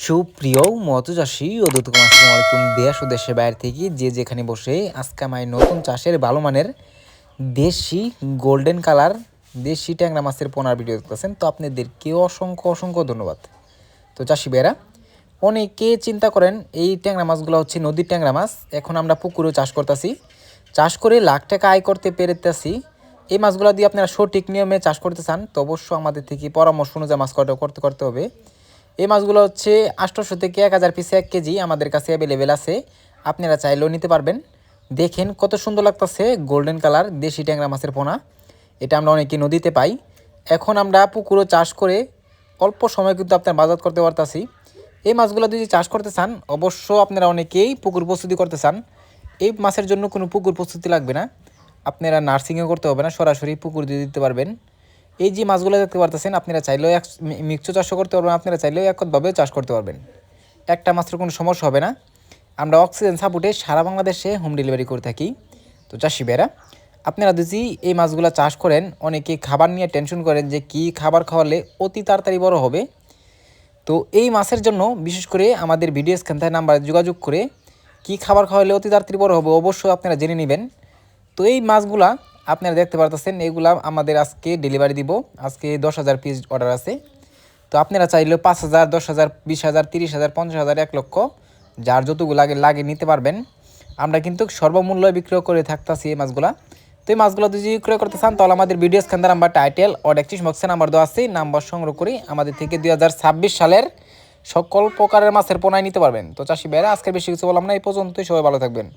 সুপ্রিয় মৎস্যচাষী ও দর্শক আসসালামু আলাইকুম। দেশ ও দেশের বাইরে থেকে যে যেখানে বসে আজকে আমার নতুন চাষের ভালো মানের দেশি গোল্ডেন কালার দেশি ট্যাংরা মাছের পোনার ভিডিও দেখতেছেন, তো আপনাদেরকে অসংখ্য অসংখ্য ধন্যবাদ। তো চাষি ভাইয়েরা, অনেকে চিন্তা করেন এই ট্যাংরা মাছগুলো হচ্ছে নদীর ট্যাংরা মাছ। এখন আমরা পুকুরেও চাষ করতেছি, চাষ করে লাখ টাকা আয় করতে পেরেতেছি। এই মাছগুলো দিয়ে আপনারা সঠিক নিয়মে চাষ করতে চান তো অবশ্যই আমাদের থেকে পরামর্শ অনুযায়ী মাছ করতে হবে। এই মাছগুলো হচ্ছে 800 থেকে 1000 পিস 1 কেজি আমাদের কাছে অ্যাভেলেবেল আছে, আপনারা চাইলেও নিতে পারবেন। দেখেন কত সুন্দর লাগতেছে গোল্ডেন কালার দেশি ট্যাংরা মাছের পোনা। এটা আমরা অনেকে নদীতে পাই। এখন আমরা পুকুরও চাষ করে অল্প সময় কিন্তু আপনার বাজার করতে পারতাছি। এই মাছগুলো যদি চাষ করতে চান অবশ্য আপনারা অনেকেই পুকুর প্রস্তুতি করতে চান। এই মাছের জন্য কোনো পুকুর প্রস্তুতি লাগবে না, আপনারা নার্সিংও করতে হবে না, সরাসরি পুকুর দিয়ে দিতে পারবেন। এই যে মাছগুলো দেখতে পারতেছেন আপনারা চাইলেও মিক্সও চাষও করতে পারবেন, আপনারা চাইলেও এককভাবে চাষ করতে পারবেন, একটা মাছের কোনো সমস্যা হবে না। আমরা অক্সিজেন সাপোর্টে সারা বাংলাদেশে হোম ডেলিভারি করে থাকি। তো চাষি ভাইরা, আপনারা যদি এই মাছগুলো চাষ করেন, অনেকে খাবার নিয়ে টেনশন করেন যে কি খাবার খাওয়ালে অতি তাড়াতাড়ি বড় হবে। তো এই মাছের জন্য বিশেষ করে আমাদের ভিডিও স্ক্যান নাম্বারে যোগাযোগ করে কি খাবার খাওয়ালে অতি তাড়াতাড়ি বড় হবে অবশ্যই আপনারা জেনে নেবেন। তো এই মাছগুলা আপনারা দেখতে পারতেছেন, এগুলা আমাদের আজকে ডেলিভারি দিব। আজকে 10,000 পিস অর্ডার আছে। তো আপনারা চাইলেও 5,000, 10,000, 20,000, 30,000, 50,000, 1 লক্ষ যার যতগুলো লাগে নিতে পারবেন। আমরা কিন্তু সর্বমূল্য বিক্রয় করে থাকতেছি এই মাছগুলা। তো এই মাছগুলো যদি ক্রয় করতে চান তাহলে আমাদের ভিডিও স্ক্যান নাম্বার টাইটেল ও ডেসক্রিপশন বক্সে নাম্বার দেওয়া আছে, নাম্বার সংগ্রহ করি আমাদের থেকে 2026 সালের সকল প্রকারের মাছের পোনায় নিতে পারবেন। তো চাষি ভাইরা, আজকে বেশি কিছু বললাম না, এই পর্যন্তই। সবাই ভালো থাকবেন।